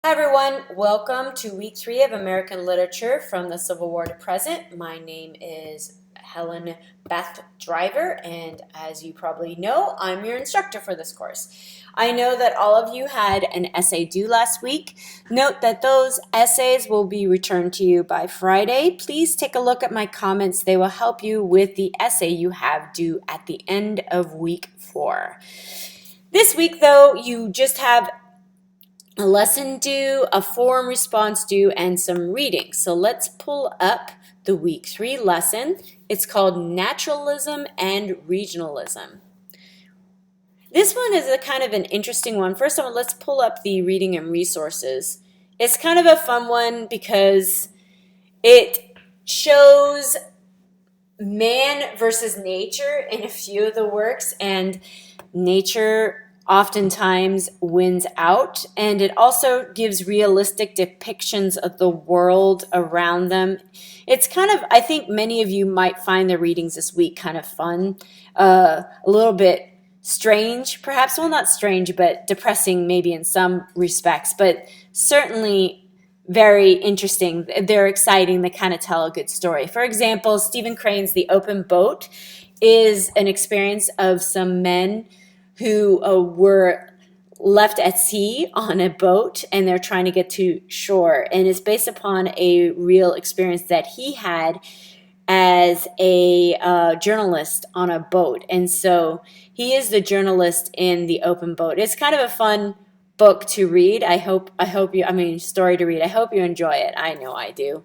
Hi everyone, welcome to week 3 of American Literature from the Civil War to present. My name is Helen Beth Driver, and as you probably know, I'm your instructor for this course. I know that all of you had an essay due last week. Note that those essays will be returned to you by Friday. Please take a look at my comments. They will help you with the essay you have due at the end of week 4. This week, though, you just have a lesson due, a forum response due, and some reading. So let's pull up the week 3 lesson. It's called Naturalism and Regionalism. This one is a kind of an interesting one. First of all, let's pull up the reading and resources. It's kind of a fun one because it shows man versus nature in a few of the works, and nature oftentimes wins out, and it also gives realistic depictions of the world around them. It's kind of, I think many of you might find the readings this week kind of fun, a little bit strange, perhaps, well, not strange, but depressing maybe in some respects, but certainly very interesting. They're exciting. They kind of tell a good story. For example, Stephen Crane's The Open Boat is an experience of some men who were left at sea on a boat, and they're trying to get to shore. And it's based upon a real experience that he had as a journalist on a boat. And so he is the journalist in The Open Boat. It's kind of a fun book to read. Story to read. I hope you enjoy it. I know I do.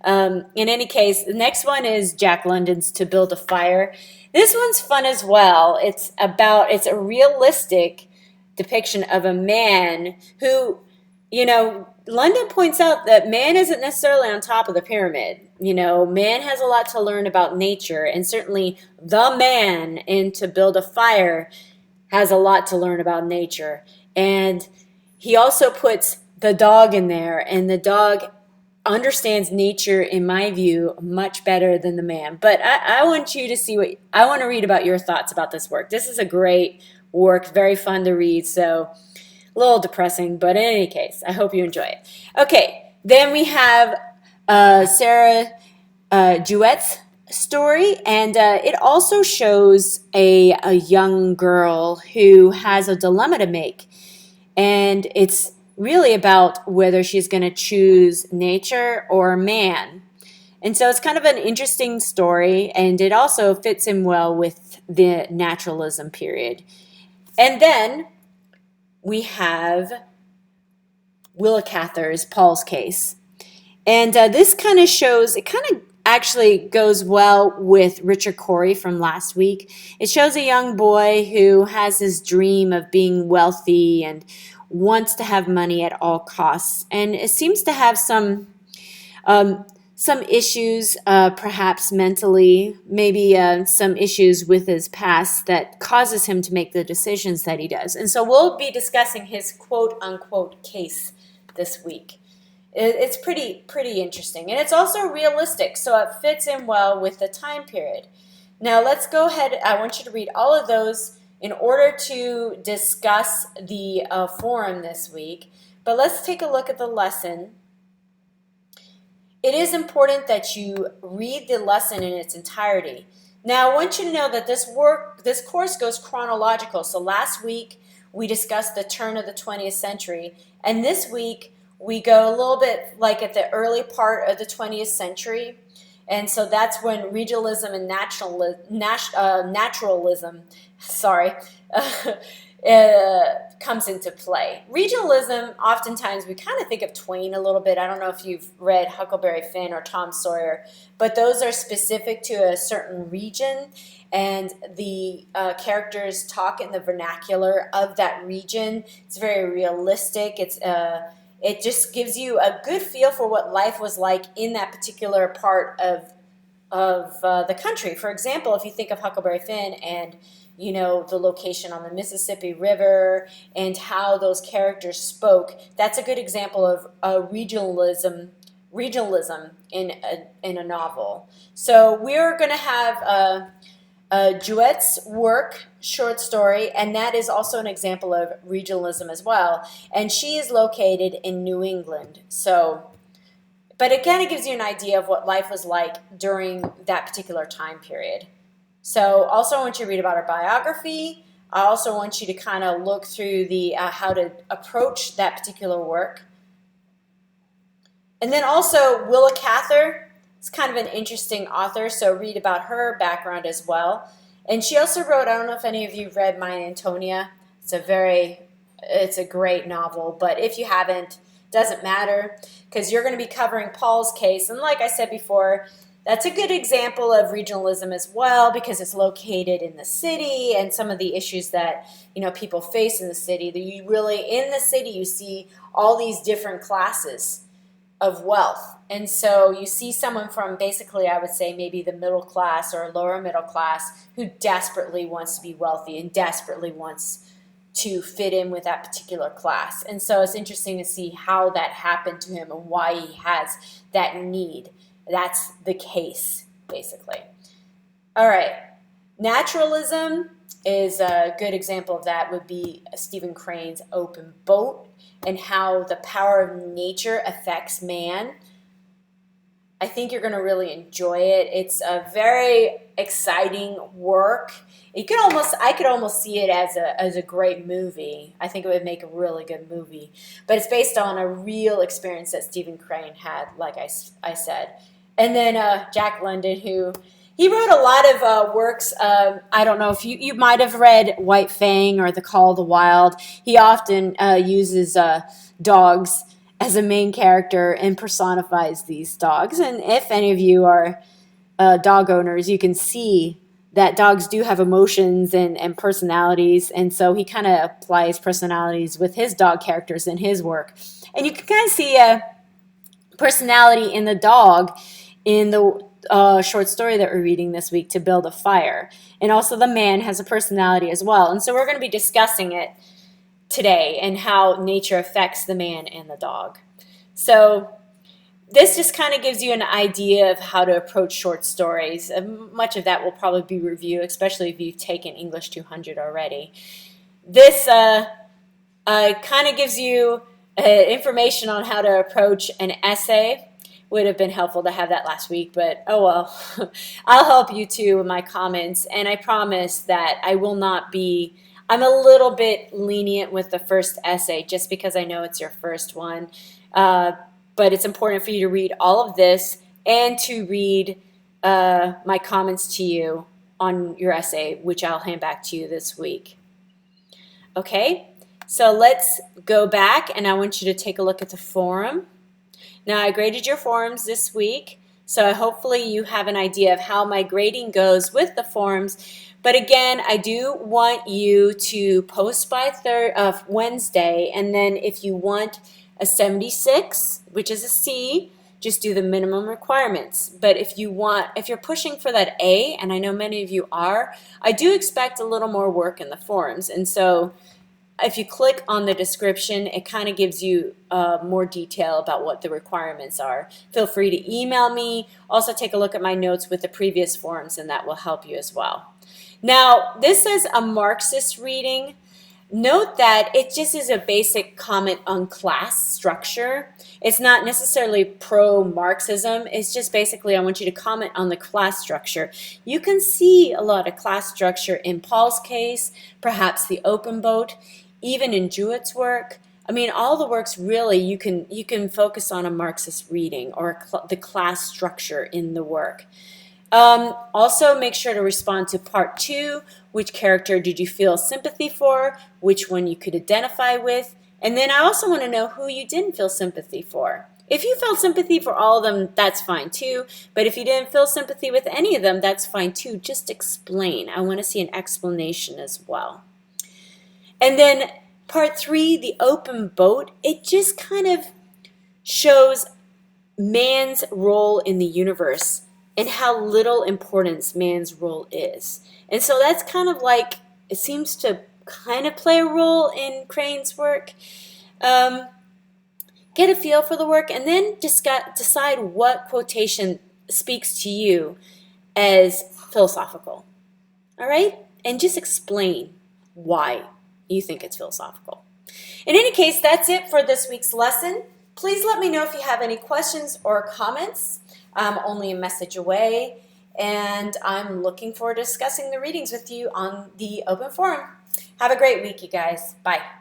In any case, the next one is Jack London's To Build a Fire. This one's fun as well. It's a realistic depiction of a man who, London points out that man isn't necessarily on top of the pyramid. Man has a lot to learn about nature, and certainly the man in To Build a Fire has a lot to learn about nature. And he also puts the dog in there, and the dog understands nature, in my view, much better than the man. But I want you to see I want to read about your thoughts about this work. This is a great work, very fun to read, so a little depressing, but in any case, I hope you enjoy it. Okay, then we have Sarah Jewette's story, and it also shows a young girl who has a dilemma to make, and it's really about whether she's going to choose nature or man. And so it's kind of an interesting story, and it also fits in well with the naturalism period. And then we have Willa Cather's Paul's Case. And this kind of shows, it kind of actually goes well with Richard Corey from last week. It shows a young boy who has this dream of being wealthy and wants to have money at all costs, and it seems to have some issues, perhaps mentally, maybe some issues with his past that causes him to make the decisions that he does. And so we'll be discussing his quote-unquote case this week. It's pretty interesting, and it's also realistic, so it fits in well with the time period. Now let's go ahead. I want you to read all of those in order to discuss the forum this week. But let's take a look at the lesson. It is important that you read the lesson in its entirety. Now, I want you to know that this course goes chronological. So last week, we discussed the turn of the 20th century. And this week, we go a little bit like at the early part of the 20th century. And so that's when regionalism and naturalism comes into play. Regionalism, oftentimes, we kind of think of Twain a little bit. I don't know if you've read Huckleberry Finn or Tom Sawyer, but those are specific to a certain region, and the characters talk in the vernacular of that region. It's very realistic. It just gives you a good feel for what life was like in that particular part of the country. For example, if you think of Huckleberry Finn and the location on the Mississippi River and how those characters spoke, that's a good example of regionalism in a novel. So we're going to have Jewette's work short story, and that is also an example of regionalism as well. And she is located in New England. So, but it kind of gives you an idea of what life was like during that particular time period. So also I want you to read about her biography. I also want you to kind of look through the how to approach that particular work. And then also Willa Cather is kind of an interesting author, so read about her background as well. And she also wrote, I don't know if any of you read My Antonia. It's a great novel, but if you haven't, doesn't matter, because you're going to be covering Paul's case. And like I said before, that's a good example of regionalism as well, because it's located in the city and some of the issues that people face in the city. In the city you see all these different classes of wealth. And so you see someone from basically, I would say, maybe the middle class or lower middle class who desperately wants to be wealthy and desperately wants to fit in with that particular class. And so it's interesting to see how that happened to him and why he has that need. That's the case, basically. All right. Naturalism is a good example of that, would be Stephen Crane's Open Boat and how the power of nature affects man. I think you're going to really enjoy it. It's a very exciting work. I could almost see it as a great movie. I think it would make a really good movie. But it's based on a real experience that Stephen Crane had, like I said. And then Jack London, he wrote a lot of works. I don't know if you might have read White Fang or The Call of the Wild. He often uses dogs as a main character and personifies these dogs. And if any of you are dog owners, you can see that dogs do have emotions and personalities. And so he kind of applies personalities with his dog characters in his work. And you can kind of see a personality in the dog in the short story that we're reading this week, To Build a Fire. And also the man has a personality as well. And so we're going to be discussing it today and how nature affects the man and the dog. So this just kind of gives you an idea of how to approach short stories. Much of that will probably be review, especially if you've taken English 200 already. This kind of gives you information on how to approach an essay. Would have been helpful to have that last week, but oh well. I'll help you too with my comments, and I promise that I will not be, I'm a little bit lenient with the first essay just because I know it's your first one, but it's important for you to read all of this and to read my comments to you on your essay, which I'll hand back to you this week. Okay, so let's go back, and I want you to take a look at the forum. Now, I graded your forums this week, so hopefully you have an idea of how my grading goes with the forums. But again, I do want you to post by Wednesday, and then if you want a 76, which is a C, just do the minimum requirements. But if you're pushing for that A, and I know many of you are, I do expect a little more work in the forums. And so if you click on the description, it kind of gives you more detail about what the requirements are. Feel free to email me. Also take a look at my notes with the previous forums, and that will help you as well. Now, this is a Marxist reading. Note that it just is a basic comment on class structure. It's not necessarily pro-Marxism. It's just basically I want you to comment on the class structure. You can see a lot of class structure in Paul's case, perhaps the Open Boat, even in Jewett's work. I mean, all the works really, you can focus on a Marxist reading or the class structure in the work. Also, make sure to respond to part 2. Which character did you feel sympathy for? Which one you could identify with? And then I also want to know who you didn't feel sympathy for. If you felt sympathy for all of them, that's fine too. But if you didn't feel sympathy with any of them, that's fine too. Just explain. I want to see an explanation as well. And then part 3, the Open Boat, it just kind of shows man's role in the universe and how little importance man's role is. And so that's kind of like, it seems to kind of play a role in Crane's work. Get a feel for the work and then decide what quotation speaks to you as philosophical. All right? and just explain why you think it's philosophical. In any case, that's it for this week's lesson. Please let me know if you have any questions or comments. I'm only a message away, and I'm looking forward to discussing the readings with you on the open forum. Have a great week, you guys. Bye.